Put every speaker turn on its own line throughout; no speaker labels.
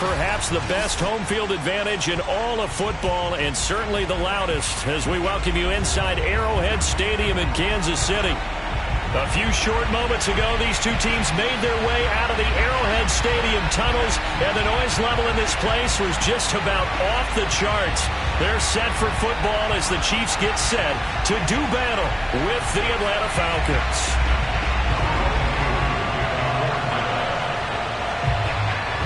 perhaps the best home field advantage in all of football, and certainly the loudest, as we welcome you inside Arrowhead Stadium in Kansas City. A few short moments ago, these two teams made their way out of the Arrowhead Stadium tunnels, and the noise level in this place was just about off the charts. They're set for football as the Chiefs get set to do battle with the Atlanta Falcons.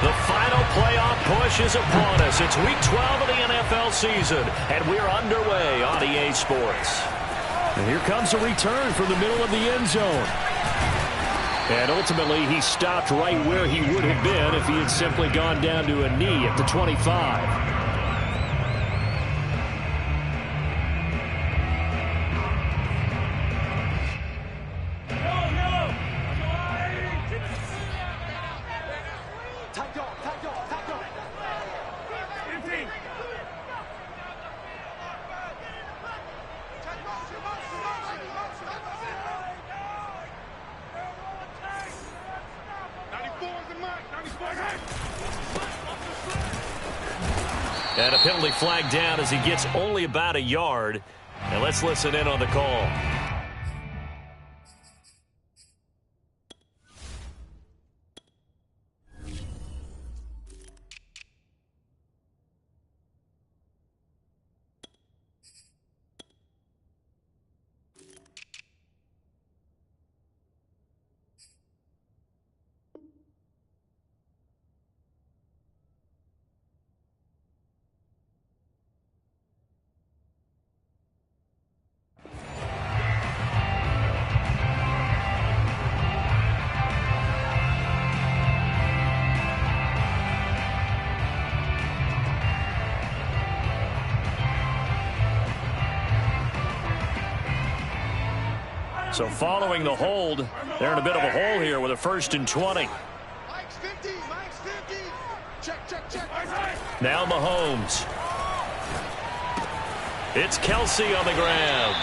The final playoff push is upon us. It's Week 12 of the NFL season, and we're underway on EA Sports. And here comes a return from the middle of the end zone. And ultimately, he stopped right where he would have been if he had simply gone down to a knee at the 25. And a penalty flag down as he gets only about a yard. And let's listen in on the call. So following the hold, they're in a bit of a hole here with a 1st and 20.
Mike's 50, Mike's 50. Check.
Now Mahomes. It's Kelsey on the ground.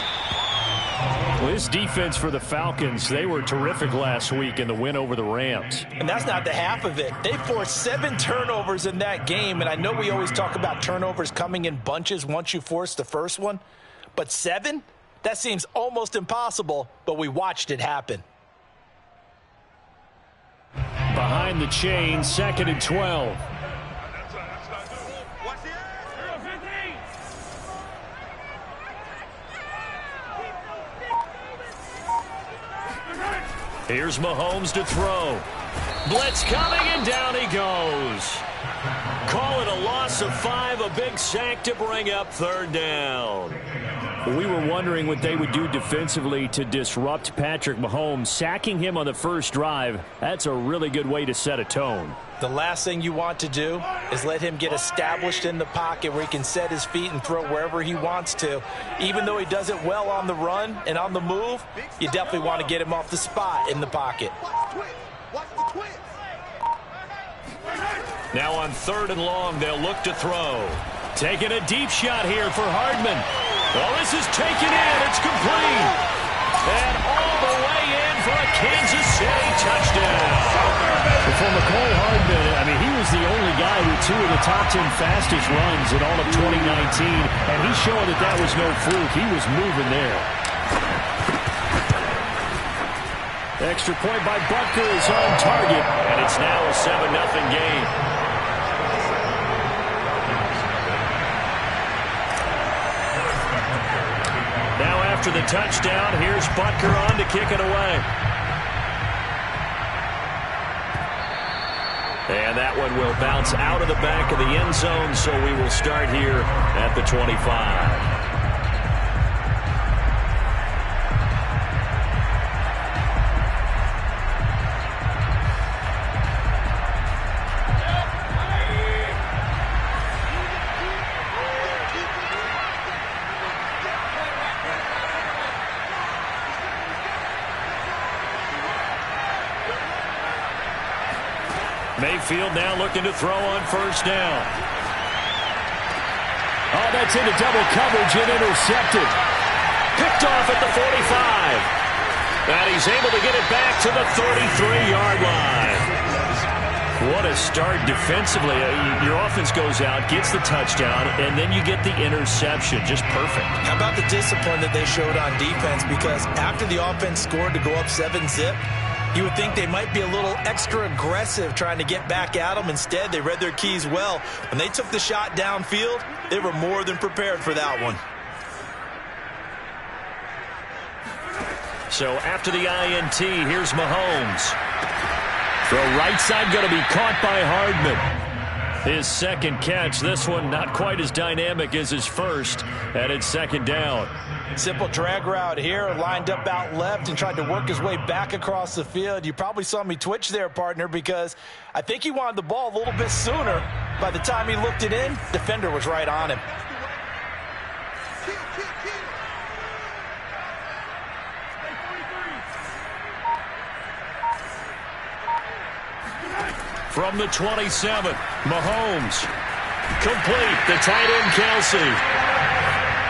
Well, this defense for the Falcons, they were terrific last week in the win over the Rams.
And that's not the half of it. They forced 7 turnovers in that game, and I know we always talk about turnovers coming in bunches once you force the first one, but 7? That seems almost impossible, but we watched it happen.
Behind the chain, 2nd and 12. Here's Mahomes to throw. Blitz coming, and down he goes. Call it a loss of 5, a big sack to bring up 3rd down. We were wondering what they would do defensively to disrupt Patrick Mahomes. Sacking him on the first drive, that's a really good way to set a tone.
The last thing you want to do is let him get established in the pocket where he can set his feet and throw wherever he wants to. Even though he does it well on the run and on the move, you definitely want to get him off the spot in the pocket.
Now on 3rd and long, they'll look to throw. Taking a deep shot here for Hardman. Oh, this is taken in. It's complete. And all the way in for a Kansas City touchdown. For McCole Hardman, I mean, he was the only guy with 2 of the top 10 fastest runs in all of 2019. And he's showing that that was no fluke. He was moving there. Extra point by Butker is on target. And it's now a 7-0 game. Now after the touchdown, here's Butker on to kick it away. And that one will bounce out of the back of the end zone, so we will start here at the 25. Mayfield now looking to throw on 1st down. Oh, that's into double coverage and intercepted. Picked off at the 45. And he's able to get it back to the 33-yard line. What a start defensively. Your offense goes out, gets the touchdown, and then you get the interception. Just perfect.
How about the discipline that they showed on defense? Because after the offense scored to go up 7-zip, you would think they might be a little extra aggressive trying to get back at them. Instead, they read their keys well. When they took the shot downfield, they were more than prepared for that one.
So after the INT, here's Mahomes. Throw right side going to be caught by Hardman. His second catch. This one not quite as dynamic as his first. And it's second down.
Simple drag route here, lined up out left and tried to work his way back across the field. You probably saw me twitch there, partner, because I think he wanted the ball a little bit sooner. By the time he looked it in, defender was right on him.
From the 27, Mahomes. Complete. The tight end, Kelsey.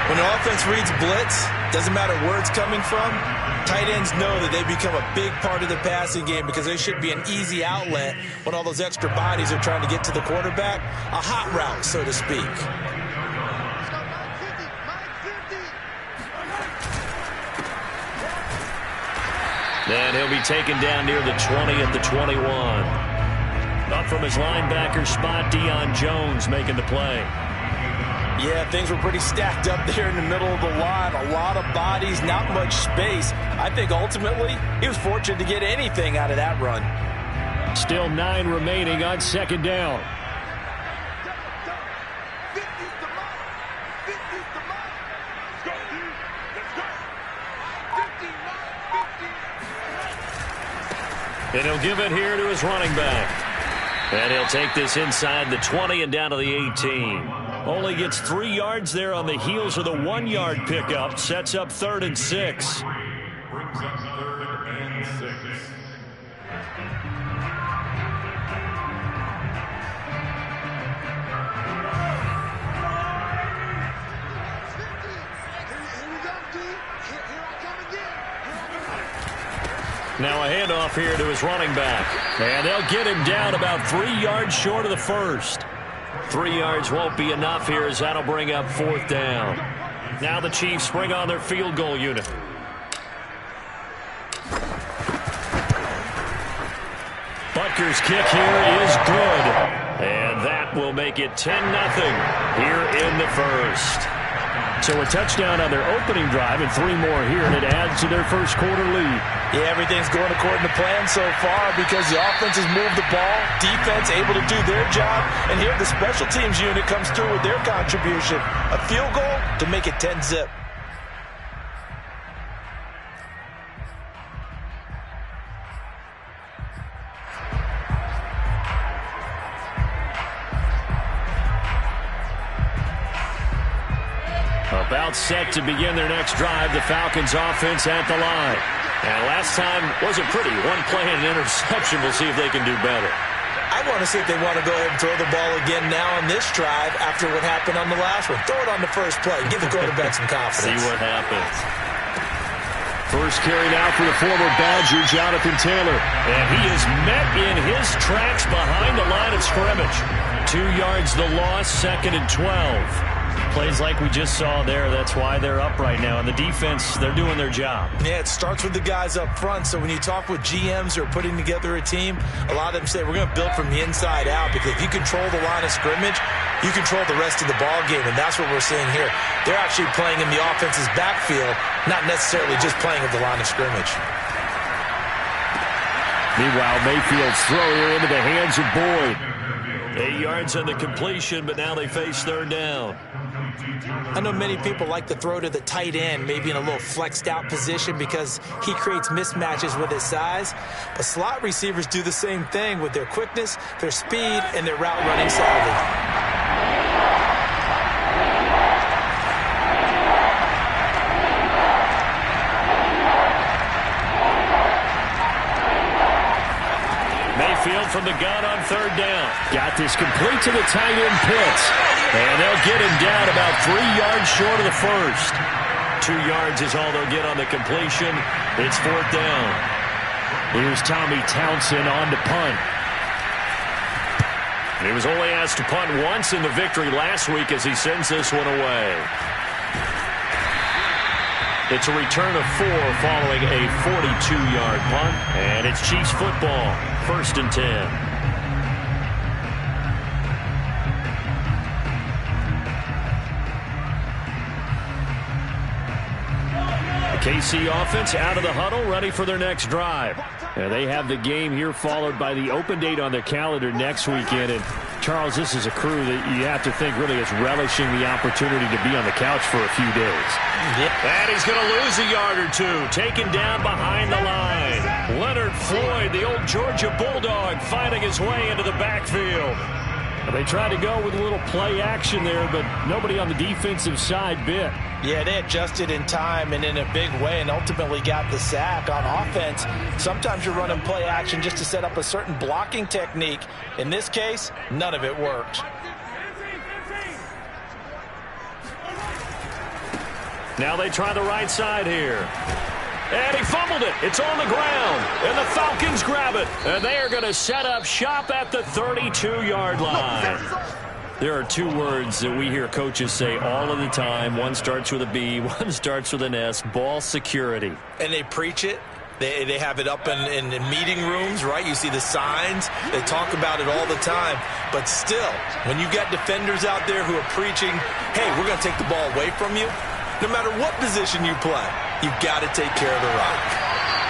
When an offense reads blitz, doesn't matter where it's coming from, tight ends know that they become a big part of the passing game because they should be an easy outlet when all those extra bodies are trying to get to the quarterback. A hot route, so to speak.
And he'll be taken down near the 20 at the 21. Up from his linebacker spot, Deion Jones making the play.
Yeah, things were pretty stacked up there in the middle of the line. A lot of bodies, not much space. I think ultimately he was fortunate to get anything out of that run.
Still 9 remaining on second down. And he'll give it here to his running back. And he'll take this inside the 20 and down to the 18. Only gets 3 yards there on the heels of the 1-yard pickup. Sets up 3rd and 6.
Brings up 3rd and 6.
Now a handoff here to his running back. And they'll get him down about 3 yards short of the first. 3 yards won't be enough here as that'll bring up 4th down. Now the Chiefs bring on their field goal unit. Butker's kick here is good. And that will make it 10-0 here in the first. So a touchdown on their opening drive and 3 more here, and it adds to their first quarter lead.
Yeah, everything's going according to plan so far because the offense has moved the ball, defense able to do their job, and here the special teams unit comes through with their contribution. A field goal to make it 10-zip.
About set to begin their next drive, the Falcons offense at the line. And last time wasn't pretty. 1 play and an interception. We'll see if they can do better.
I want to see if they want to go ahead and throw the ball again now on this drive after what happened on the last one. Throw it on the first play. Give the quarterback some confidence.
See what happens. First carry now for the former Badger, Jonathan Taylor. And he is met in his tracks behind the line of scrimmage. 2 yards the loss, 2nd and 12. Plays like we just saw there. That's why they're up right now. And the defense, they're doing their job.
Yeah, it starts with the guys up front. So when you talk with GMs who are putting together a team, a lot of them say we're going to build from the inside out because if you control the line of scrimmage, you control the rest of the ball game. And that's what we're seeing here. They're actually playing in the offense's backfield, not necessarily just playing at the line of scrimmage.
Meanwhile, Mayfield's throw here into the hands of Boyd. 8 yards on the completion, but now they face 3rd down.
I know many people like to throw to the tight end, maybe in a little flexed out position because he creates mismatches with his size. But slot receivers do the same thing with their quickness, their speed, and their route running savvy.
Mayfield from the gun on 3rd down. Got this complete to the tight end Pitts. And they'll get him down about 3 yards short of the first. 2 yards is all they'll get on the completion. It's 4th down. Here's Tommy Townsend on to punt. He was only asked to punt once in the victory last week as he sends this one away. It's a return of 4 following a 42-yard punt, and it's Chiefs football, 1st and 10. KC offense out of the huddle, ready for their next drive. And they have the game here followed by the open date on their calendar next weekend. And, Charles, this is a crew that you have to think really is relishing the opportunity to be on the couch for a few days. And he's going to lose a yard or two, taken down behind the line. Leonard Floyd, the old Georgia Bulldog, finding his way into the backfield. They tried to go with a little play action there, but nobody on the defensive side bit.
Yeah, they adjusted in time and in a big way and ultimately got the sack. On offense, sometimes you're running play action just to set up a certain blocking technique. In this case, none of it worked.
Now they try the right side here. And he fumbled it. It's on the ground. And the Falcons grab it. And they are going to set up shop at the 32-yard line. There are two words that we hear coaches say all of the time. One starts with a B, one starts with an S. Ball security.
And they preach it. They have it up in meeting rooms, right? You see the signs. They talk about it all the time. But still, when you got defenders out there who are preaching, hey, we're going to take the ball away from you, no matter what position you play, you've got to take care of the rock.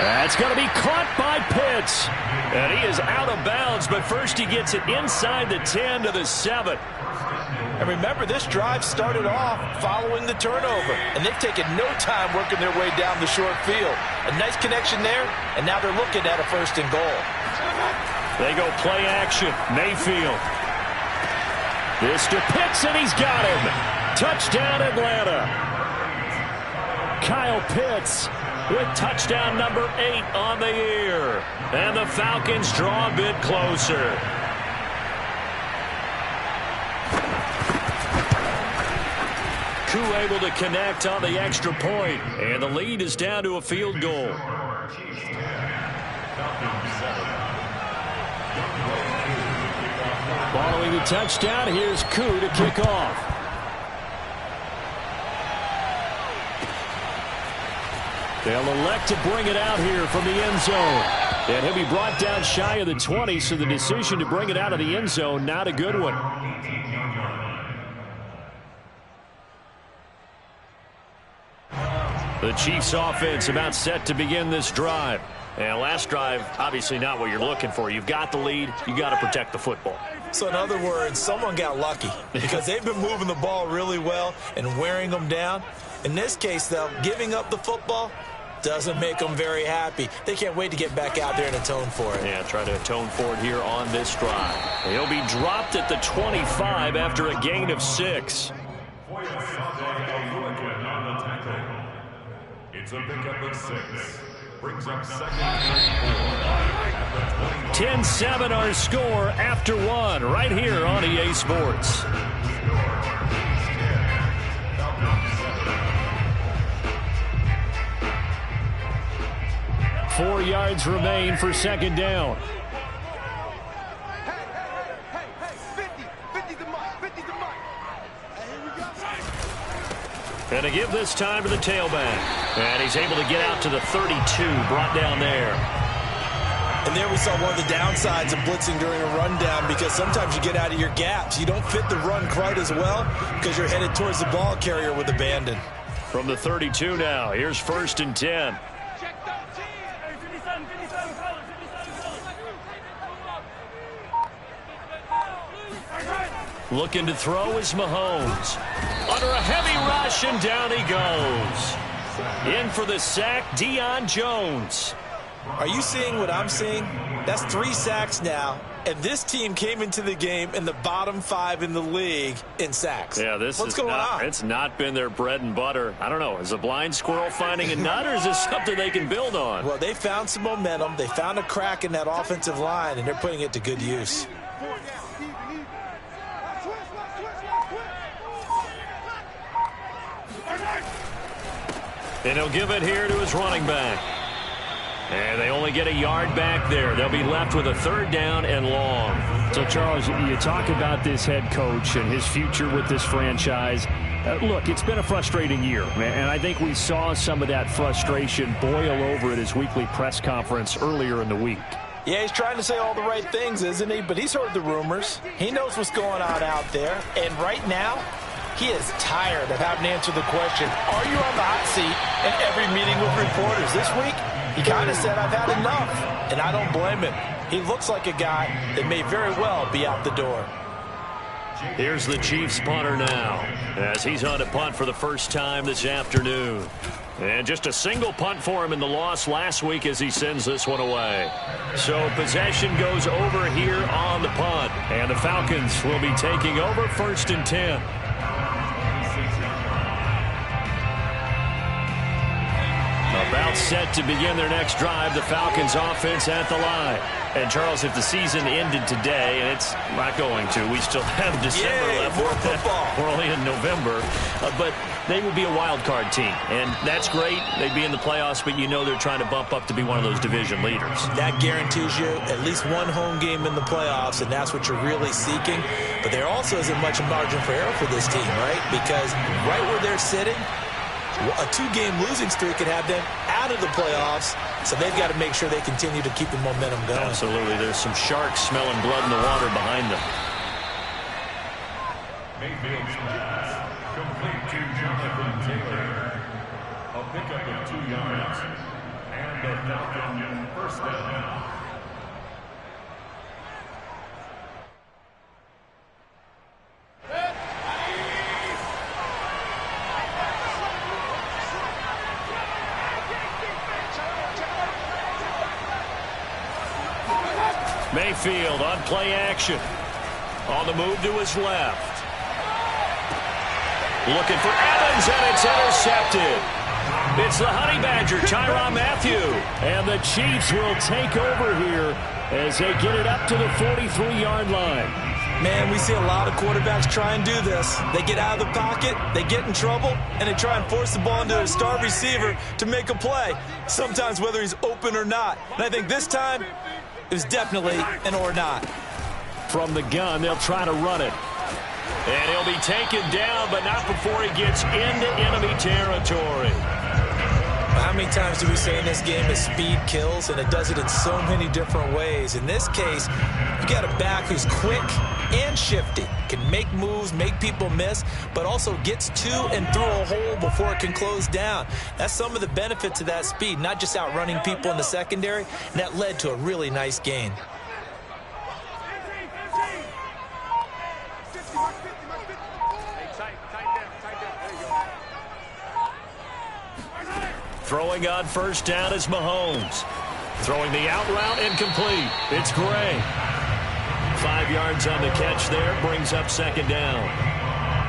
That's going to be caught by Pitts. And he is out of bounds, but first he gets it inside the 10 to the 7.
And remember, this drive started off following the turnover, and they've taken no time working their way down the short field. A nice connection there, and now they're looking at a 1st and goal.
They go play action. Mayfield. This to Pitts, and he's got him. Touchdown, Atlanta. Kyle Pitts with touchdown number 8 on the year. And the Falcons draw a bit closer. Koo able to connect on the extra point, and the lead is down to a field goal. Following the touchdown, here's Koo to kick off. They'll elect to bring it out here from the end zone. And he'll be brought down shy of the 20, so the decision to bring it out of the end zone, not a good one. The Chiefs offense about set to begin this drive. And last drive, obviously not what you're looking for. You've got the lead. You got to protect the football.
So in other words, someone got lucky because they've been moving the ball really well and wearing them down. In this case, though, giving up the football doesn't make them very happy. They can't wait to get back out there and atone for it.
Yeah, try to atone for it here on this drive. He'll be dropped at the 25 after a gain of 6.
It's a pickup of 6. Brings up 2nd
10-7 our score after 1 right here on EA Sports. 4 yards remain for 2nd down. And to give this time to the tailback. And he's able to get out to the 32, brought down there.
And there we saw one of the downsides of blitzing during a rundown, because sometimes you get out of your gaps. You don't fit the run quite as well because you're headed towards the ball carrier with abandon.
From the 32 now, here's 1st and 10. Looking to throw is Mahomes. Under a heavy rush, and down he goes. In for the sack, Deion Jones.
Are you seeing what I'm seeing? That's 3 sacks now, and this team came into the game in the bottom 5 in the league in sacks.
Yeah, what's going on? It's not been their bread and butter. I don't know. Is a blind squirrel finding a nut, or is this something they can build on?
Well, they found some momentum. They found a crack in that offensive line, and they're putting it to good use.
And he'll give it here to his running back. And they only get a yard back there. They'll be left with a 3rd down and long.
So, Charles, you talk about this head coach and his future with this franchise. Look, it's been a frustrating year, and I think we saw some of that frustration boil over at his weekly press conference earlier in the week.
Yeah, he's trying to say all the right things, isn't he? But he's heard the rumors. He knows what's going on out there. And right now, he is tired of having to answer the question, are you on the hot seat in every meeting with reporters? This week, he kind of said, I've had enough. And I don't blame him. He looks like a guy that may very well be out the door.
Here's the Chiefs punter now, as he's on a punt for the first time this afternoon. And just a single punt for him in the loss last week as he sends this one away. So possession goes over here on the punt. And the Falcons will be taking over 1st and 10. About set to begin their next drive, the Falcons offense at the line. And, Charles, if the season ended today, and it's not going to, we still have December left.
More football.
We're only in November. But they will be a wild card team. And that's great. They'd be in the playoffs, but you know they're trying to bump up to be one of those division leaders.
That guarantees you at least one home game in the playoffs, and that's what you're really seeking. But there also isn't much margin for error for this team, right? Because right where they're sitting, a 2-game losing streak could have them out of the playoffs, so they've got to make sure they continue to keep the momentum going.
Absolutely. There's some sharks smelling blood in the water behind them.
Mayfield's pass complete to Jonathan Taylor. A pickup of 2 yards. And the Falcon 1st down.
Mayfield on play action. On the move to his left. Looking for Evans, and it's intercepted. It's the Honey Badger, Tyrann Mathieu. And the Chiefs will take over here as they get it up to the 43-yard line.
Man, we see a lot of quarterbacks try and do this. They get out of the pocket, they get in trouble, and they try and force the ball into a star receiver to make a play, sometimes whether he's open or not. And I think this time, it was definitely an or not.
From the gun, they'll try to run it. And he'll be taken down, but not before he gets into enemy territory.
How many times do we say in this game that speed kills, and it does it in so many different ways? In this case, you got a back who's quick and shifty, can make moves, make people miss, but also gets to and through a hole before it can close down. That's some of the benefits of that speed, not just outrunning people in the secondary, and that led to a really nice gain.
Throwing on 1st down is Mahomes. Throwing the out route, incomplete. It's Gray. 5 yards on the catch there, brings up 2nd down.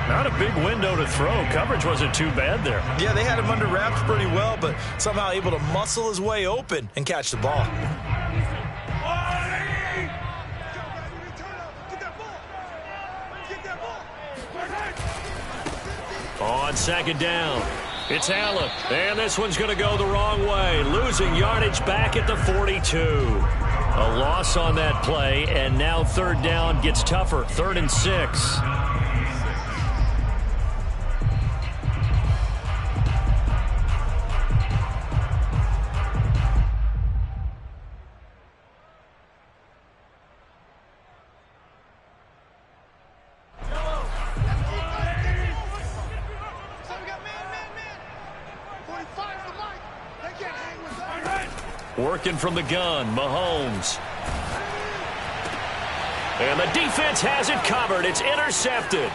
Not a big window to throw. Coverage wasn't too bad there.
Yeah, they had him under wraps pretty well, but somehow able to muscle his way open and catch the ball.
On 2nd down, it's Allen, and this one's going to go the wrong way, losing yardage back at the 42. A loss on that play, and now 3rd down gets tougher, 3rd and 6. Working from the gun, Mahomes. And the defense has it covered. It's intercepted.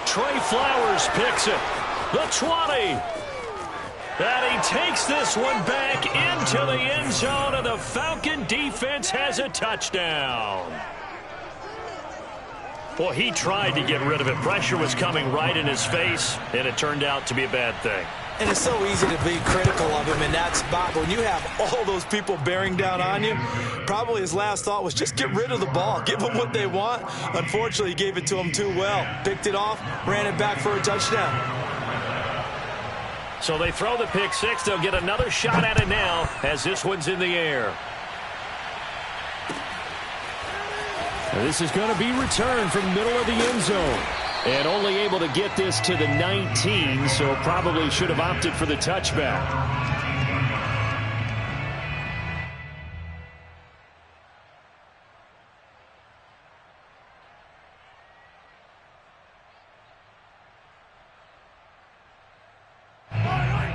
Trey Flowers picks it. The 20. And he takes this one back into the end zone, and the Falcon defense has a touchdown. Boy, he tried to get rid of it. Pressure was coming right in his face, and it turned out to be a bad thing.
And it's so easy to be critical of him in that spot. But when you have all those people bearing down on you, probably his last thought was just get rid of the ball. Give them what they want. Unfortunately, he gave it to them too well. Picked it off, ran it back for a touchdown.
So they throw the pick six. They'll get another shot at it now as this one's in the air.
This is going to be returned from the middle of the end zone. And only able to get this to the 19, so probably should have opted for the touchback.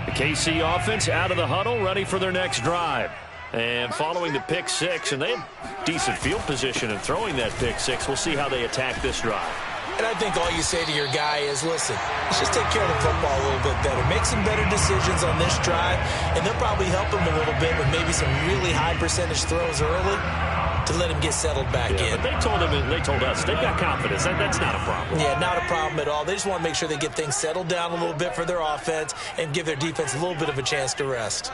The KC offense out of the huddle, ready for their next drive. And following the pick six, and they have decent field position in throwing that pick six. We'll see how they attack this drive.
And I think all you say to your guy is, listen, let's just take care of the football a little bit better. Make some better decisions on this drive, and they'll probably help him a little bit with maybe some really high percentage throws early to let him get settled back in.
But they told us they've got confidence. That's not a problem.
Yeah, not a problem at all. They just want to make sure they get things settled down a little bit for their offense and give their defense a little bit of a chance to rest.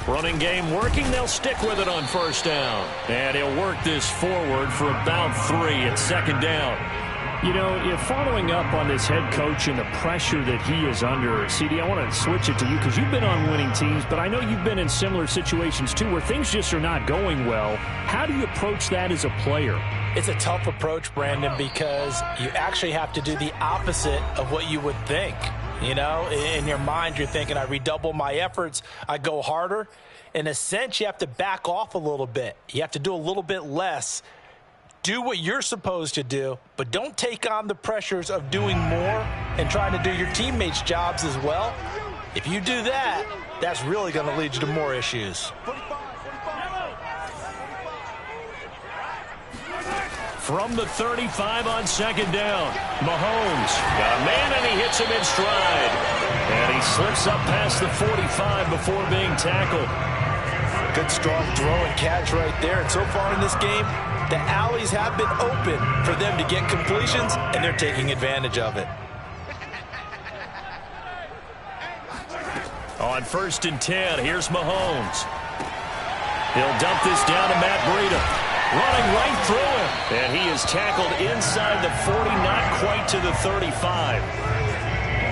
Running game working. They'll stick with it on first down. And he'll work this forward for about 3 at second down.
You know, if following up on this head coach and the pressure that he is under, CD, I want to switch it to you because you've been on winning teams, but I know you've been in similar situations too where things just are not going well. How do you approach that as a player?
It's a tough approach, Brandon, because you actually have to do the opposite of what you would think. You know, in your mind, you're thinking, I redouble my efforts, I go harder. In a sense, you have to back off a little bit. You have to do a little bit less. Do what you're supposed to do, but don't take on the pressures of doing more and trying to do your teammates' jobs as well. If you do that, that's really going to lead you to more issues.
From the 35 on second down, Mahomes got a man and he hits him in stride. And he slips up past the 45 before being tackled.
Good strong throw and catch right there. And so far in this game, the alleys have been open for them to get completions, and they're taking advantage of it.
On 1st and 10, here's Mahomes. He'll dump this down to Matt Breida. Running right through him. And he is tackled inside the 40, not quite to the 35.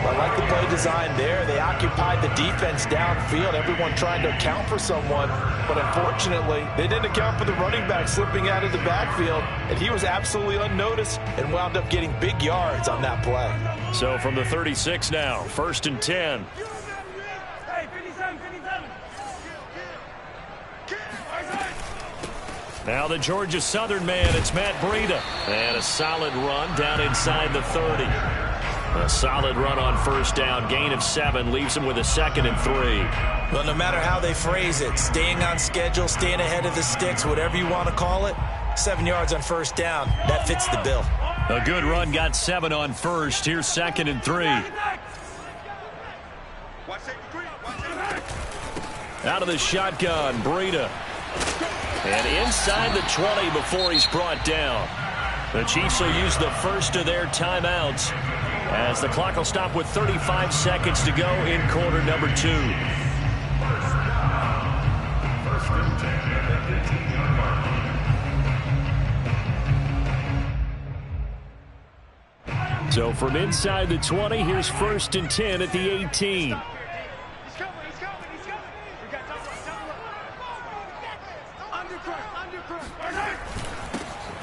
I like the play design there. They occupied the defense downfield, everyone trying to account for someone. But unfortunately, they didn't account for the running back slipping out of the backfield. And he was absolutely unnoticed and wound up getting big yards on that play.
So from the 36 now, 1st and 10. Now the Georgia Southern man, it's Matt Breida. And a solid run down inside the 30. A solid run on first down. Gain of 7 leaves him with a 2nd and 3.
Well, no matter how they phrase it, staying on schedule, staying ahead of the sticks, whatever you want to call it, 7 yards on first down, that fits the bill.
A good run, got 7 on first. Here's 2nd and 3. Out of the shotgun, Breida. And inside the 20 before he's brought down. The Chiefs will use the first of their timeouts as the clock will stop with 35 seconds to go in quarter number 2. So from inside the 20, here's 1st and 10 at the 18.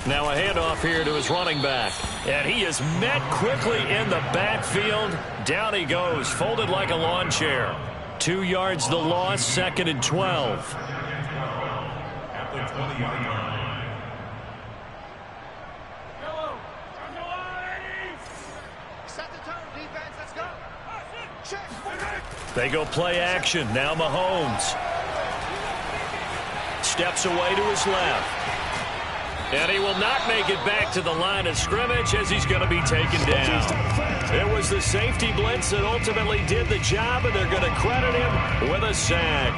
Now a handoff here to his running back. And he is met quickly in the backfield. Down he goes, folded like a lawn chair. 2 yards the loss, 2nd and 12.
At the 20-yard line.
Set the tone, defense. Let's go. Check.
They go play action. Now Mahomes. Steps away to his left. And he will not make it back to the line of scrimmage as he's going to be taken down. It was the safety blitz that ultimately did the job, and they're going to credit him with a sack.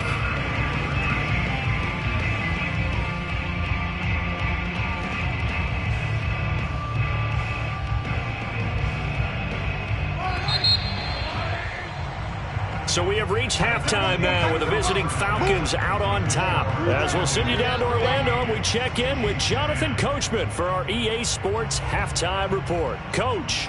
So we have reached halftime now with the visiting Falcons out on top. As we'll send you down to Orlando, and we check in with Jonathan Coachman for our EA Sports Halftime Report. Coach.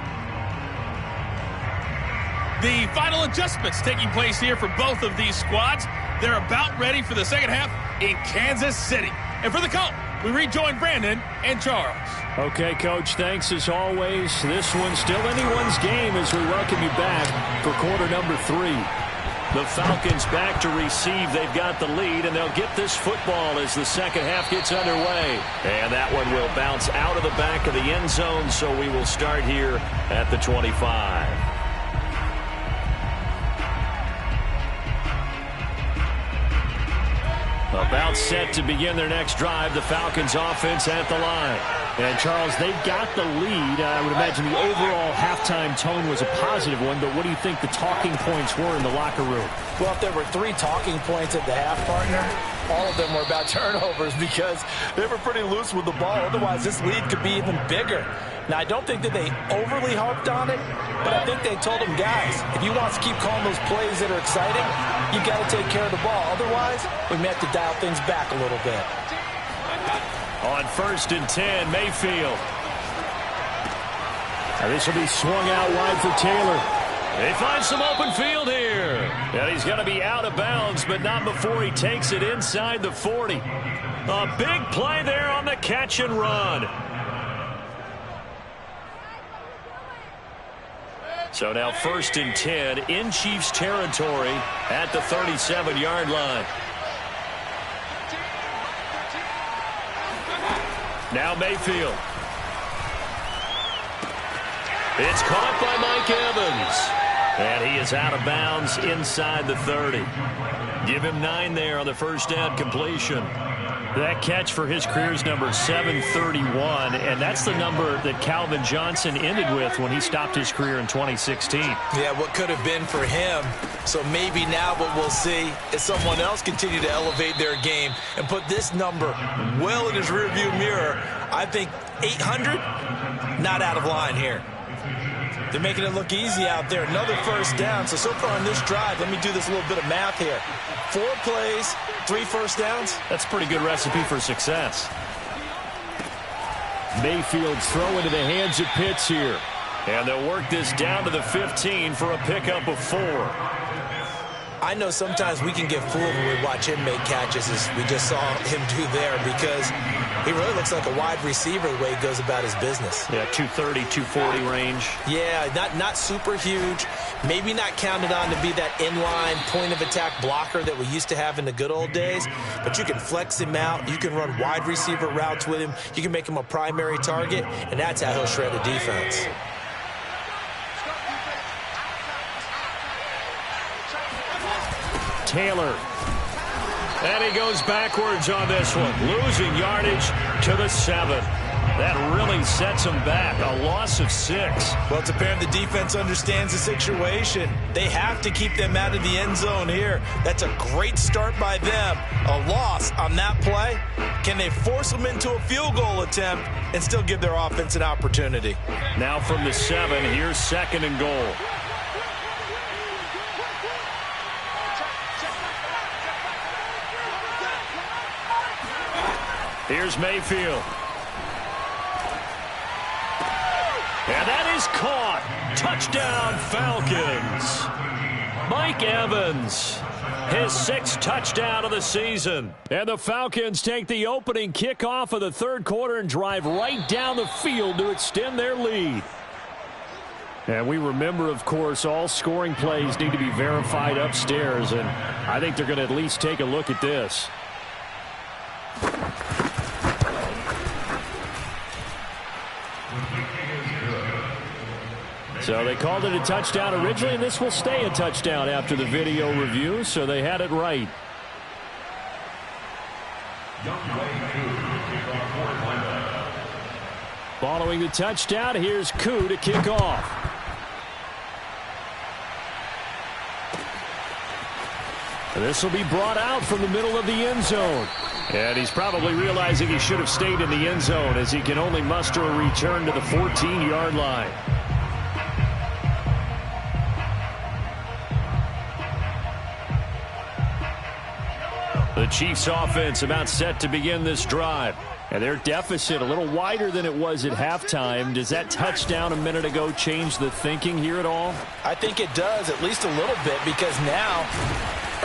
The final adjustments taking place here for both of these squads. They're about ready for the second half in Kansas City. And for the call, we rejoin Brandon and Charles.
Okay, Coach, thanks as always. This one's still anyone's game as we welcome you back for quarter number 3. The Falcons back to receive. They've got the lead, and they'll get this football as the second half gets underway. And that one will bounce out of the back of the end zone, so we will start here at the 25. About set to begin their next drive. The Falcons offense at the line. And, Charles, they've got the lead. I would imagine the overall halftime tone was a positive one, but what do you think the talking points were in the locker room?
Well, if there were 3 talking points at the half, partner, all of them were about turnovers because they were pretty loose with the ball. Otherwise, this lead could be even bigger. Now, I don't think that they overly harped on it, but I think they told them, guys, if you want to keep calling those plays that are exciting, you got to take care of the ball. Otherwise, we may have to dial things back a little bit.
On 1st and 10, Mayfield.
Now this will be swung out wide for Taylor.
They find some open field here. And he's going to be out of bounds, but not before he takes it inside the 40. A big play there on the catch and run. So now 1st and 10 in Chiefs territory at the 37-yard line. Now Mayfield. It's caught by Mike Evans. And he is out of bounds inside the 30. Give him 9 there on the first down completion. That catch for his career is number 731, and that's the number that Calvin Johnson ended with when he stopped his career in 2016.
Yeah, what could have been for him. So maybe now what we'll see is someone else continue to elevate their game and put this number well in his rearview mirror. I think 800, not out of line here. They're making it look easy out there. Another first down. So far on this drive, let me do this little bit of math here. 4 plays, 3 first downs.
That's a pretty good recipe for success.
Mayfield throw into the hands of Pitts here.
And they'll work this down to the 15 for a pickup of 4.
I know sometimes we can get fooled when we watch him make catches, as we just saw him do there, because he really looks like a wide receiver the way he goes about his business.
Yeah, 230, 240 range.
Yeah, not super huge. Maybe not counted on to be that inline point-of-attack blocker that we used to have in the good old days, but you can flex him out. You can run wide receiver routes with him. You can make him a primary target, and that's how he'll shred a defense.
Taylor.
And he goes backwards on this one, losing yardage to the 7. That really sets him back, a loss of 6.
Well, it's apparent the defense understands the situation. They have to keep them out of the end zone here. That's a great start by them. A loss on that play. Can they force them into a field goal attempt and still give their offense an opportunity?
Now from the 7, here's 2nd and goal. Here's Mayfield. And that is caught. Touchdown, Falcons. Mike Evans, his 6th touchdown of the season.
And the Falcons take the opening kickoff of the 3rd quarter and drive right down the field to extend their lead. And we remember, of course, all scoring plays need to be verified upstairs, and I think they're going to at least take a look at this. So they called it a touchdown originally, and this will stay a touchdown after the video review, so they had it right. Following the touchdown, here's Koo to kick off. This will be brought out from the middle of the end zone. And he's probably realizing he should have stayed in the end zone, as he can only muster a return to the 14-yard line. The Chiefs offense about set to begin this drive. And their deficit a little wider than it was at halftime. Does that touchdown a minute ago change the thinking here at all?
I think it does, at least a little bit, because now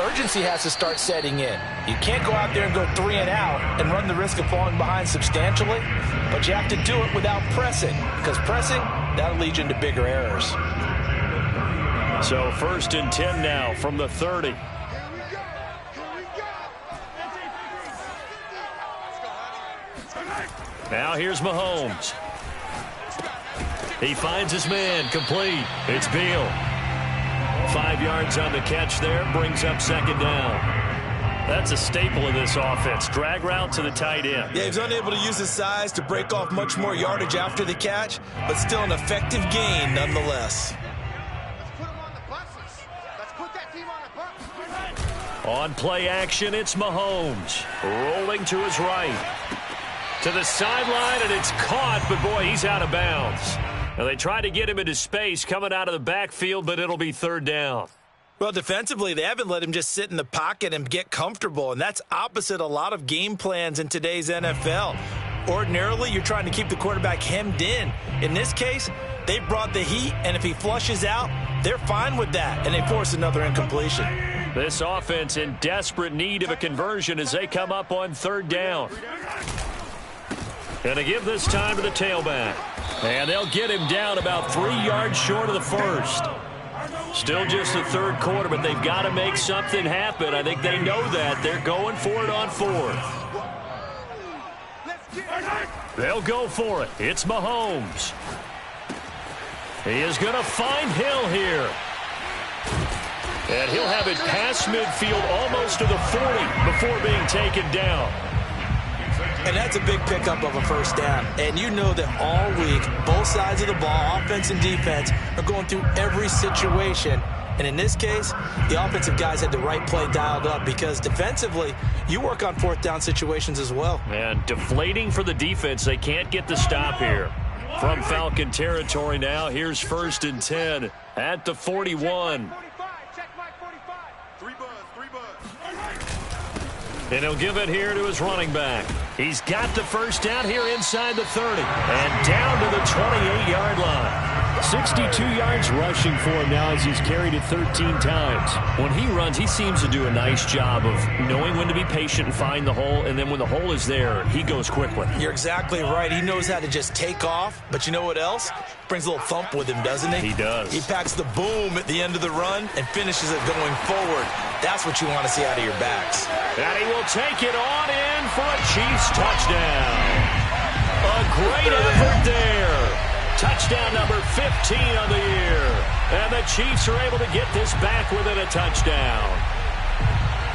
urgency has to start setting in. You can't go out there and go 3 and out and run the risk of falling behind substantially, but you have to do it without pressing, because pressing, that'll lead you into bigger errors.
So 1st and 10 now from the 30. Now here's Mahomes. He finds his man, complete. It's Beal. 5 yards on the catch there, brings up 2nd down. That's a staple of this offense. Drag route to the tight end.
Yeah, he's unable to use his size to break off much more yardage after the catch, but still an effective gain nonetheless.
Let's put him on the buses. Let's put that team on the bus.
On play action, it's Mahomes. Rolling to his right. To the sideline, and it's caught, but boy, he's out of bounds. Now, they try to get him into space coming out of the backfield, but it'll be 3rd down.
Well, defensively, they haven't let him just sit in the pocket and get comfortable, and that's opposite a lot of game plans in today's NFL. Ordinarily, you're trying to keep the quarterback hemmed in. In this case, they brought the heat, and if he flushes out, they're fine with that, and they force another incompletion.
This offense in desperate need of a conversion as they come up on 3rd down. Gonna give this time to the tailback. And they'll get him down about 3 yards short of the 1st. Still just the 3rd quarter, but they've got to make something happen. I think they know that. They're going for it on 4th. They'll go for it. It's Mahomes. He is going to find Hill here. And he'll have it past midfield almost to the 40 before being taken down.
And that's a big pickup of a 1st down. And you know that all week, both sides of the ball, offense and defense, are going through every situation. And in this case, the offensive guys had the right play dialed up because defensively, you work on 4th down situations as well.
And deflating for the defense. They can't get the stop here. From Falcon territory now, here's 1st and 10 at the 41. And he'll give it here to his running back. He's got the 1st down here inside the 30. And down to the 28-yard line.
62 yards rushing for him now as he's carried it 13 times.
When he runs, he seems to do a nice job of knowing when to be patient and find the hole. And then when the hole is there, he goes quickly.
You're exactly right. He knows how to just take off. But you know what else? Brings a little thump with him, doesn't he?
He does.
He packs the boom at the end of the run and finishes it going forward. That's what you want to see out of your backs.
And he will take it on in for a Chiefs touchdown. A great effort there. Touchdown number 15 on the year. And the Chiefs are able to get this back within a touchdown.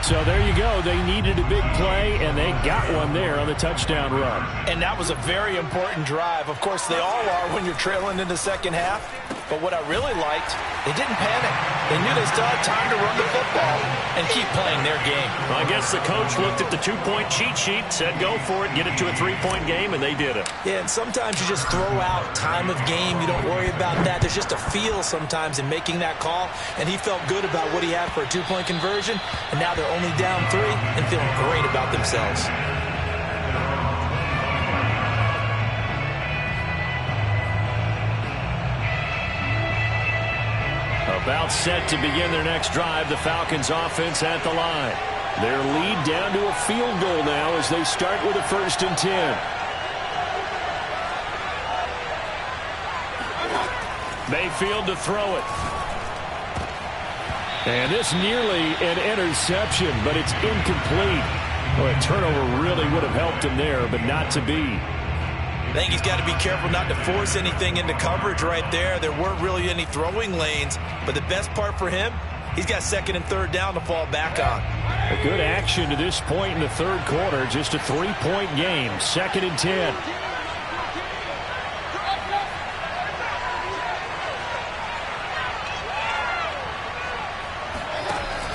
So there you go. They needed a big play, and they got one there on the touchdown run.
And that was a very important drive. Of course, they all are when you're trailing in the 2nd half. But what I really liked, they didn't panic. They knew they still had time to run the football and keep playing their game.
Well, I guess the coach looked at the 2-point cheat sheet, said go for it, get it to a 3-point game, and they did it.
Yeah, and sometimes you just throw out time of game. You don't worry about that. There's just a feel sometimes in making that call, and he felt good about what he had for a 2-point conversion, and now they're only down 3 and feeling great about themselves.
About set to begin their next drive, the Falcons offense at the line. Their lead down to a field goal now as they start with a 1st and 10. Mayfield to throw it.
And this nearly an interception, but it's incomplete. Well, a turnover really would have helped him there, but not to be.
I think he's got to be careful not to force anything into coverage right there. There weren't really any throwing lanes, but the best part for him, he's got 2nd and 3rd down to fall back on.
A good action to this point in the 3rd quarter. Just a 3-point game. 2nd and 10.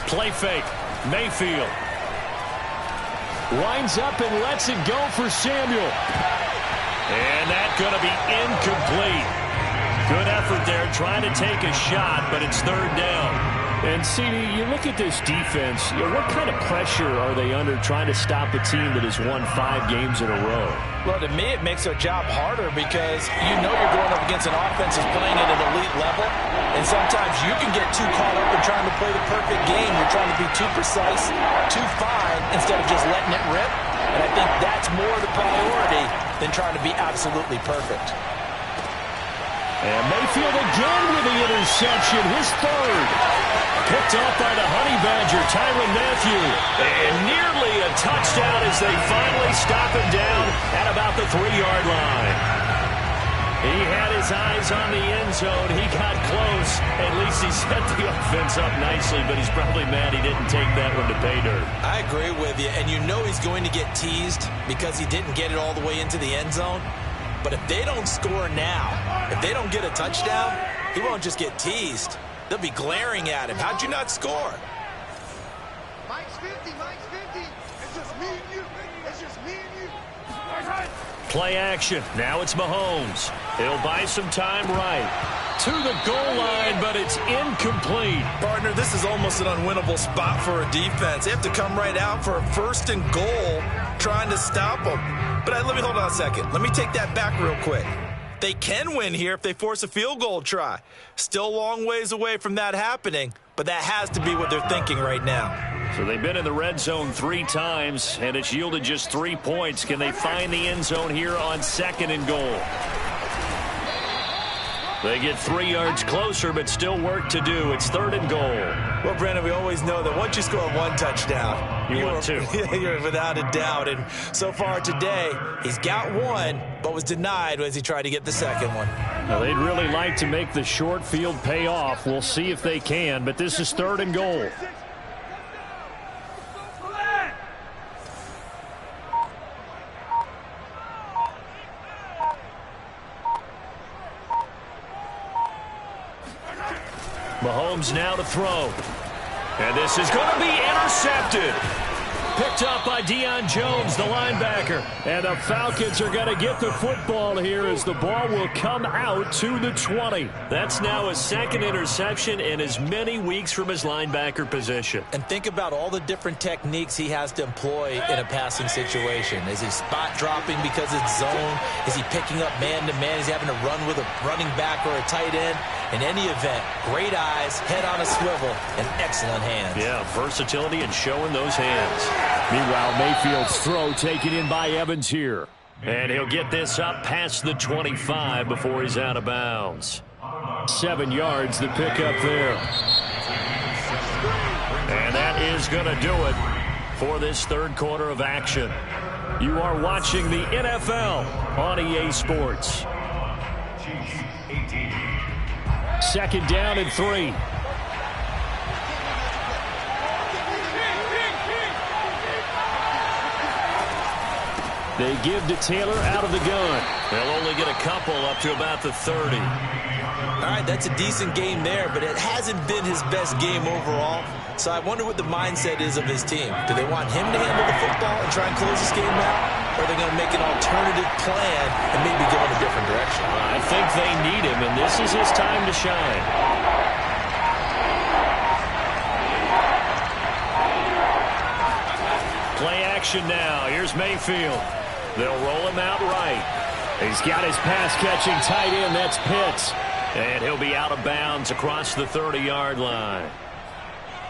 Play fake. Mayfield.
Winds up and lets it go for Samuel.
And that's going to be incomplete. Good effort there trying to take a shot, but it's 3rd down.
And, CD, you look at this defense, what kind of pressure are they under trying to stop a team that has won 5 games in a row?
Well, to me, it makes their job harder because you know you're going up against an offense that's playing at an elite level, and sometimes you can get too caught up in trying to play the perfect game. You're trying to be too precise, too fine, instead of just letting it rip. And I think that's more the priority than trying to be absolutely perfect.
And Mayfield again with the interception, his third. Picked off by the Honey Badger, Tyrann Mathieu. And nearly a touchdown as they finally stop him down at about the 3-yard line. He had his eyes on the end zone. He got close. At least he set the offense up nicely, but he's probably mad he didn't take that one to pay dirt.
I agree with you, and you know he's going to get teased because he didn't get it all the way into the end zone. But if they don't score now, if they don't get a touchdown, he won't just get teased. They'll be glaring at him. How'd you not score?
Mike's 50, Mike's 50. It's just me and you. It's just me and you.
Play action. Now it's Mahomes. He'll buy some time right. To the goal line, but it's incomplete.
Partner, this is almost an unwinnable spot for a defense. They have to come right out for a 1st and goal trying to stop them. But let me hold on a second. Let me take that back real quick. They can win here if they force a field goal try. Still a long ways away from that happening, but that has to be what they're thinking right now.
So they've been in the red zone 3 times, and it's yielded just 3 points. Can they find the end zone here on 2nd and goal? They get 3 yards closer, but still work to do. It's 3rd and goal.
Well, Brandon, we always know that once you score 1 touchdown,
you want 2.
You're without a doubt. And so far today, he's got 1, but was denied as he tried to get the 2nd one.
Now, they'd really like to make the short field pay off. We'll see if they can, but this is 3rd and goal.
Mahomes now to throw. And this is going to be intercepted. Picked up by Deion Jones, the linebacker.
And the Falcons are going to get the football here as the ball will come out to the 20.
That's now his 2nd interception in as many weeks from his linebacker position.
And think about all the different techniques he has to employ in a passing situation. Is he spot dropping because it's zone? Is he picking up man-to-man? Is he having to run with a running back or a tight end? In any event, great eyes, head on a swivel, and excellent hands.
Yeah, versatility and showing those hands.
Meanwhile, Mayfield's throw taken in by Evans here.
And he'll get this up past the 25 before he's out of bounds.
7 yards, the pickup there.
And that is going to do it for this 3rd quarter of action. You are watching the NFL on EA Sports.
2nd down and 3. They give to Taylor out of the gun.
They'll only get a couple up to about the 30.
All right, that's a decent game there, but it hasn't been his best game overall. So I wonder what the mindset is of his team. Do they want him to handle the football and try and close this game out? Or are they going to make an alternative plan and maybe go in a different direction?
I think they need him, and this is his time to shine. Play action now. Here's Mayfield. They'll roll him out right.
He's got his pass-catching tight end. That's Pitts.
And he'll be out of bounds across the 30-yard line.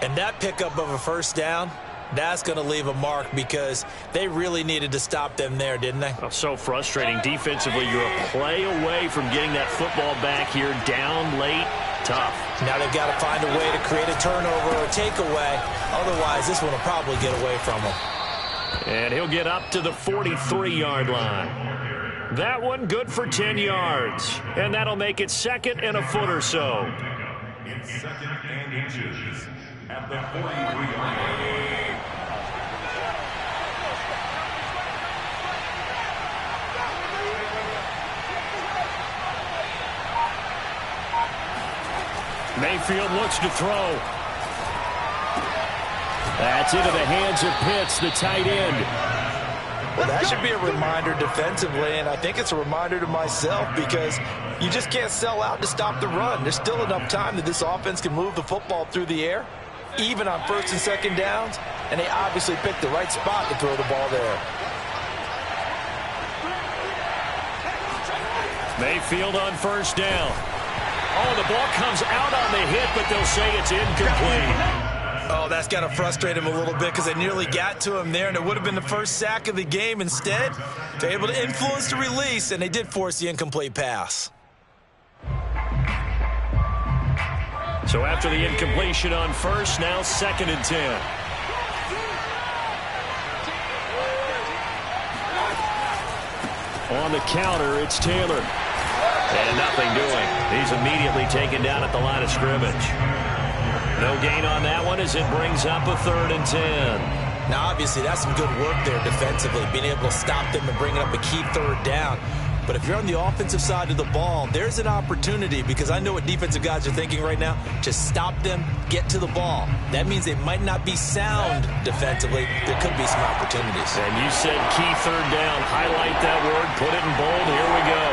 And that pickup of a 1st down, that's going to leave a mark because they really needed to stop them there, didn't they?
Oh, so frustrating. Defensively, you're a play away from getting that football back here down late. Tough.
Now they've got to find a way to create a turnover or takeaway. Otherwise, this one will probably get away from them.
And he'll get up to the 43-yard line. That one good for 10 yards. And that'll make it 2nd and a foot or so.
It's 2nd and inches at the 43-yard line.
Mayfield looks to throw. That's into the hands of Pitts, the tight end.
Well, That should be a reminder defensively, and I think it's a reminder to myself because you just can't sell out to stop the run. There's still enough time that this offense can move the football through the air, even on first and second downs, and they obviously picked the right spot to throw the ball there.
Mayfield on first down. Oh, the ball comes out on the hit, but they'll say it's incomplete.
Oh, that's got to frustrate him a little bit because they nearly got to him there, and it would have been the first sack of the game. Instead, they're able to influence the release, and they did force the incomplete pass.
So after the incompletion on first, now 2nd and 10. On the counter, it's Taylor. And nothing doing. He's immediately taken down at the line of scrimmage. No gain on that one as it brings up a 3rd and 10.
Now, obviously, that's some good work there defensively, being able to stop them and bringing up a key 3rd down. But if you're on the offensive side of the ball, there's an opportunity because I know what defensive guys are thinking right now. Just stop them, get to the ball. That means they might not be sound defensively. There could be some opportunities.
And you said key 3rd down. Highlight that word. Put it in bold. Here we go.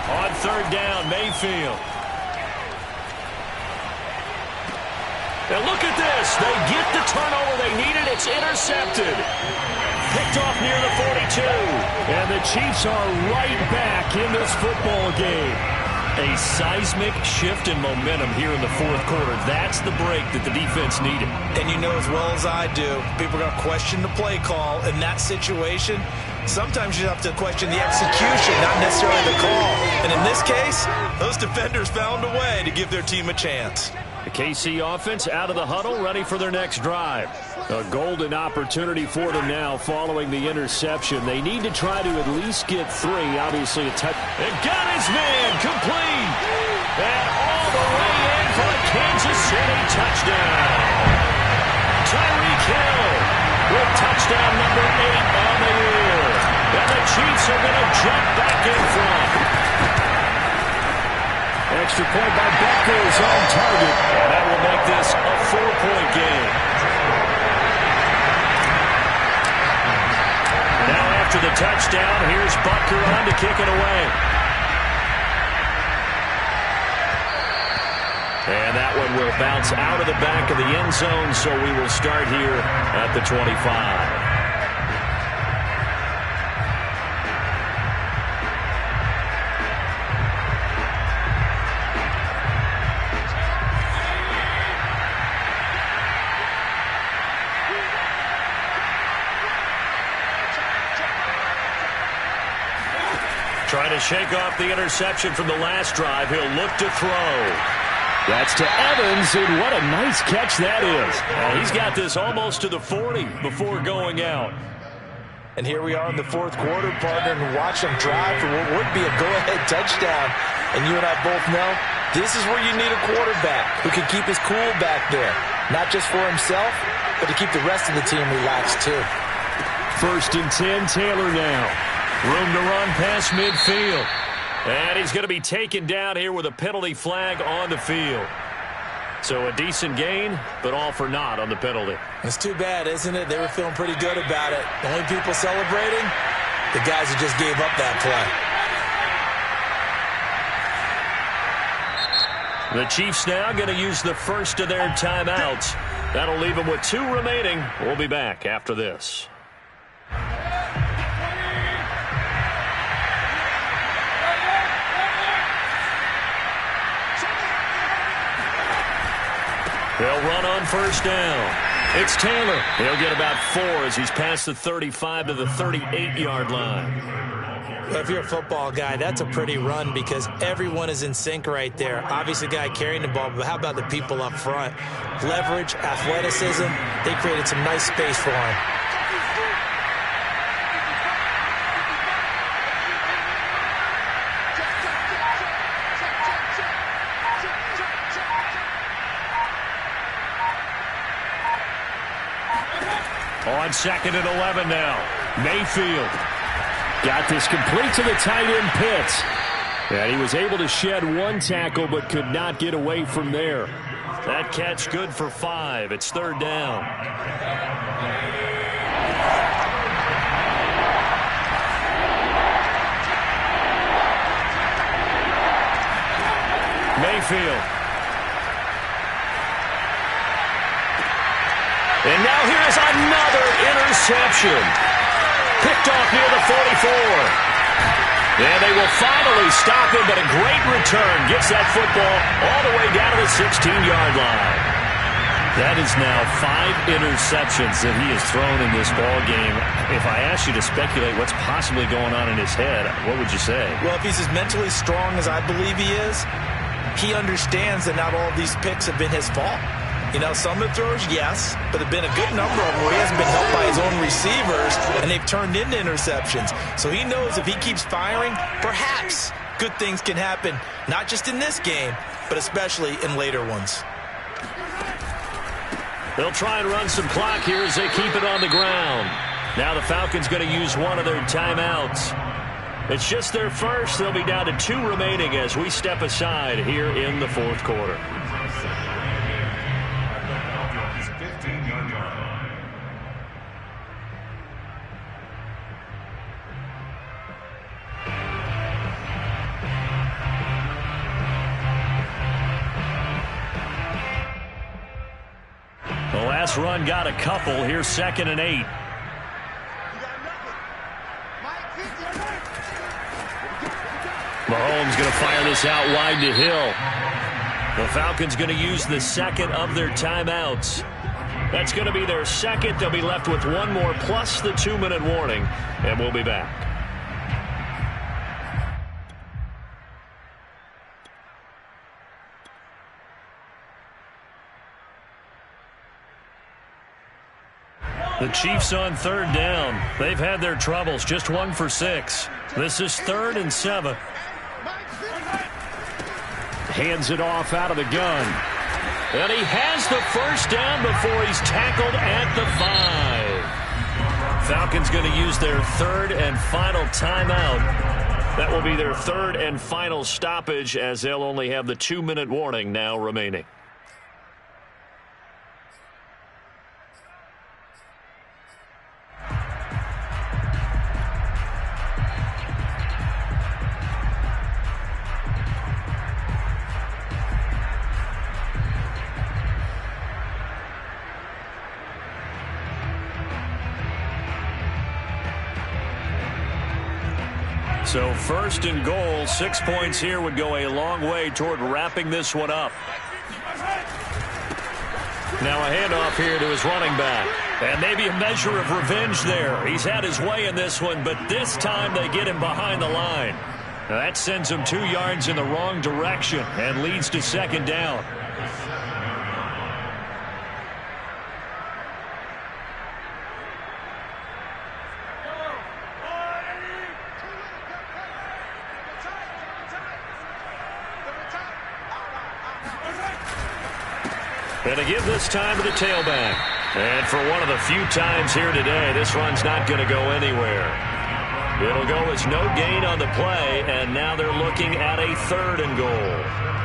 On 3rd down, Mayfield. And look at this. They get the turnover they needed. It's intercepted. Picked off near the 42.
And the Chiefs are right back in this football game.
A seismic shift in momentum here in the 4th quarter. That's the break that the defense needed.
And you know as well as I do, people are going to question the play call in that situation. Sometimes you have to question the execution, not necessarily the call. And in this case, those defenders found a way to give their team a chance.
The KC offense out of the huddle, ready for their next drive.
A golden opportunity for them now following the interception. They need to try to at least get 3. Obviously, a touch.
And got his man complete. And all the way in for a Kansas City touchdown. Tyreek Hill with touchdown number 8 on the year. And the Chiefs are going to jump back in front.
Extra point by Bengals on target.
And that will make this a 4-point game. Now after the touchdown, here's Butker on to kick it away. And that one will bounce out of the back of the end zone, so we will start here at the 25. Trying to shake off the interception from the last drive. He'll look to throw.
That's to Evans, and what a nice catch that is.
He's got this almost to the 40 before going out.
And here we are in the 4th quarter, partner, and watch them drive for what would be a go-ahead touchdown. And you and I both know this is where you need a quarterback who can keep his cool back there. Not just for himself, but to keep the rest of the team relaxed too.
1st and 10, Taylor now.
Room to run past midfield. And he's going to be taken down here with a penalty flag on the field. So a decent gain, but all for naught on the penalty.
It's too bad, isn't it? They were feeling pretty good about it. The only people celebrating, the guys who just gave up that
play. The Chiefs now going to use the first of their timeouts. That'll leave them with 2 remaining. We'll be back after this. They'll run on first down. It's Taylor. He'll get about 4 as he's past the 35 to the 38-yard line.
Well, if you're a football guy, that's a pretty run because everyone is in sync right there. Obviously, the guy carrying the ball, but how about the people up front? Leverage, athleticism, they created some nice space for him.
On 2nd and 11 now. Mayfield.
Got this complete to the tight end Pitts. And he was able to shed 1 tackle but could not get away from there.
That catch good for 5. It's third down. Mayfield. And now here's another interception. Picked off near the 44. And they will finally stop him, but a great return gets that football all the way down to the 16-yard line. That is now 5 interceptions that he has thrown in this ball game. If I asked you to speculate what's possibly going on in his head, what would you say?
Well, if he's as mentally strong as I believe he is, he understands that not all of these picks have been his fault. You know, some of the throws, yes, but there have been a good number of them where he hasn't been helped by his own receivers, and they've turned into interceptions. So he knows if he keeps firing, perhaps good things can happen, not just in this game, but especially in later ones.
They'll try and run some clock here as they keep it on the ground. Now the Falcons going to use one of their timeouts. It's just their first. They'll be down to 2 remaining as we step aside here in the fourth quarter. The last run got a couple. Here's 2nd and 8. Mahomes going to fire this out wide to Hill. The Falcons going to use the second of their timeouts. That's going to be their second. They'll be left with one more plus the 2-minute warning, and we'll be back. The Chiefs on 3rd down. They've had their troubles, just 1 for 6. This is 3rd and 7. Hands it off out of the gun. And he has the first down before he's tackled at the 5. Falcons going to use their 3rd and final timeout. That will be their 3rd and final stoppage as they'll only have the 2-minute warning now remaining. So 1st and goal, 6 points here would go a long way toward wrapping this one up. Now a handoff here to his running back. And maybe a measure of revenge there. He's had his way in this one, but this time they get him behind the line. Now that sends him 2 yards in the wrong direction and leads to 2nd down. And to give this time to the tailback. And for one of the few times here today, this run's not going to go anywhere. It'll go as no gain on the play, and now they're looking at a 3rd and goal.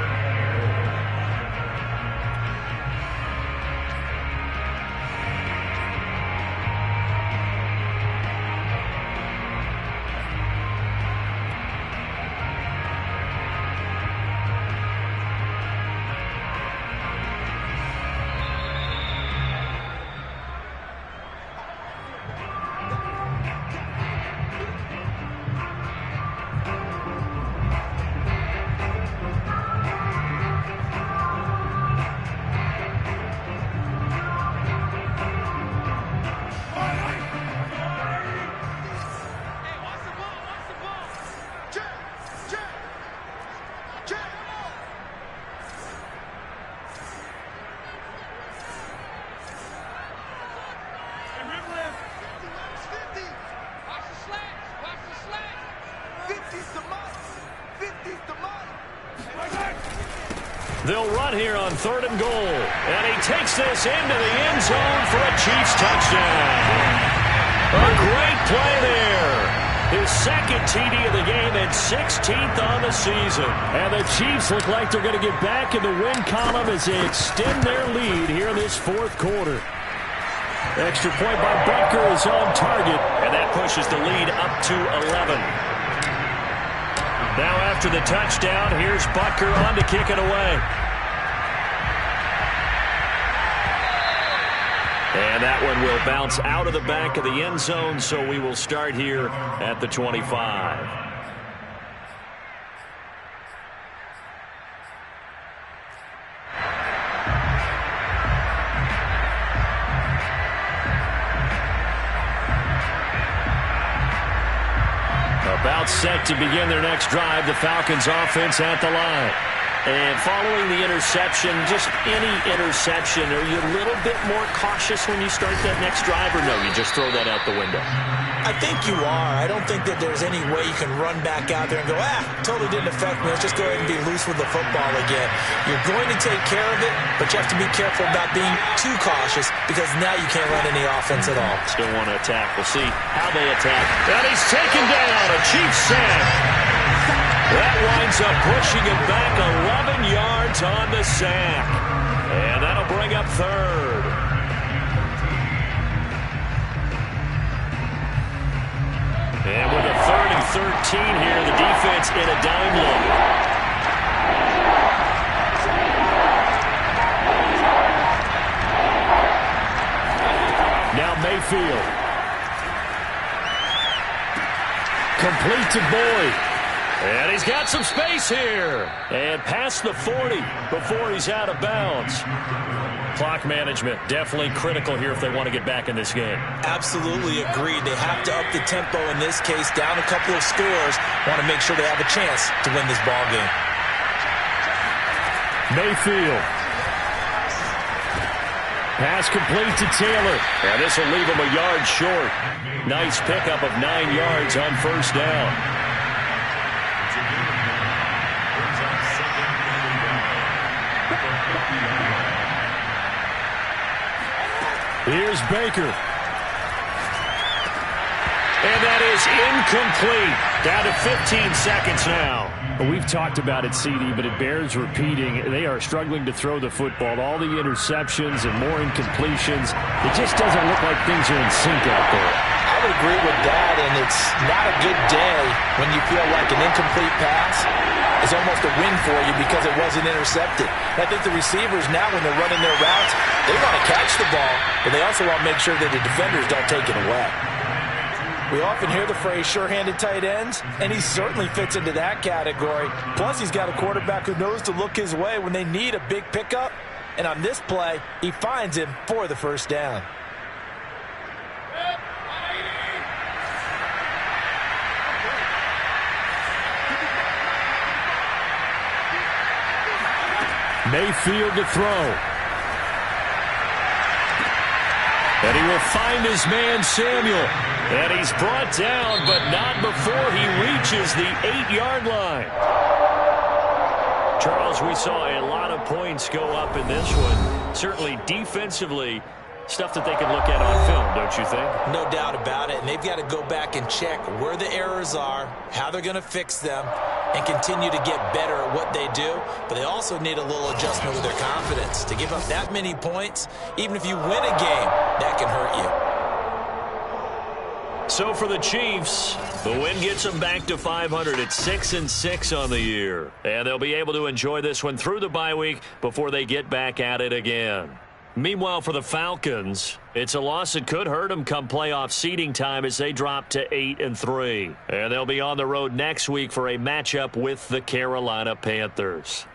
They'll run here on 3rd and goal. And he takes this into the end zone for a Chiefs touchdown. A great play there. His second TD of the game and 16th on the season.
And the Chiefs look like they're going to get back in the win column as they extend their lead here in this fourth quarter. Extra point by Butker is on target,
and that pushes the lead up to 11. Now after the touchdown, here's Butker on to kick it away. And that one will bounce out of the back of the end zone, so we will start here at the 25. About set to begin their next drive, the Falcons offense at the line. And following the interception, just any interception, are you a little bit more cautious when you start that next drive, or no, you just throw that out the window?
I think you are. I don't think that there's any way you can run back out there and go, totally didn't affect me. Let's just go ahead and be loose with the football again. You're going to take care of it, but you have to be careful about being too cautious because now you can't run any offense at all.
Still want to attack. We'll see how they attack. And he's taken down. A Chiefs sack. That winds up pushing him back 11 yards on the sack. And that'll bring up third. And with a 3rd and 13 here, the defense in a dime look.
Now Mayfield. Complete to Boyd.
And he's got some space here. And past the 40 before he's out of bounds. Clock management definitely critical here if they want to get back in this game.
Absolutely agreed. They have to up the tempo in this case, down a couple of scores. Want to make sure they have a chance to win this ball game.
Mayfield. Pass complete to Taylor.
And this will leave him a yard short. Nice pickup of 9 yards on first down.
Here's Baker.
And that is incomplete. Down to 15 seconds now.
We've talked about it, CD, but it bears repeating. They are struggling to throw the football. All the interceptions and more incompletions. It just doesn't look like things are in sync out there.
I would agree with that, and it's not a good day when you feel like an incomplete pass is almost a win for you because it wasn't intercepted. And I think the receivers now, when they're running their routes, they want to catch the ball, but they also want to make sure that the defenders don't take it away. We often hear the phrase sure-handed tight ends, and he certainly fits into that category. Plus, he's got a quarterback who knows to look his way when they need a big pickup. And on this play, he finds him for the first down.
Mayfield to throw.
And he will find his man, Samuel. And he's brought down, but not before he reaches the 8-yard line. Charles, we saw a lot of points go up in this one. Certainly defensively, stuff that they can look at on film, don't you think?
No doubt about it. And they've got to go back and check where the errors are, how they're going to fix them, and continue to get better at what they do. But they also need a little adjustment with their confidence. To give up that many points, even if you win a game, that can hurt you.
So for the Chiefs, the win gets them back to 500 at 6-6 on the year. And they'll be able to enjoy this one through the bye week before they get back at it again. Meanwhile, for the Falcons, it's a loss that could hurt them come playoff seeding time as they drop to 8-3. And they'll be on the road next week for a matchup with the Carolina Panthers.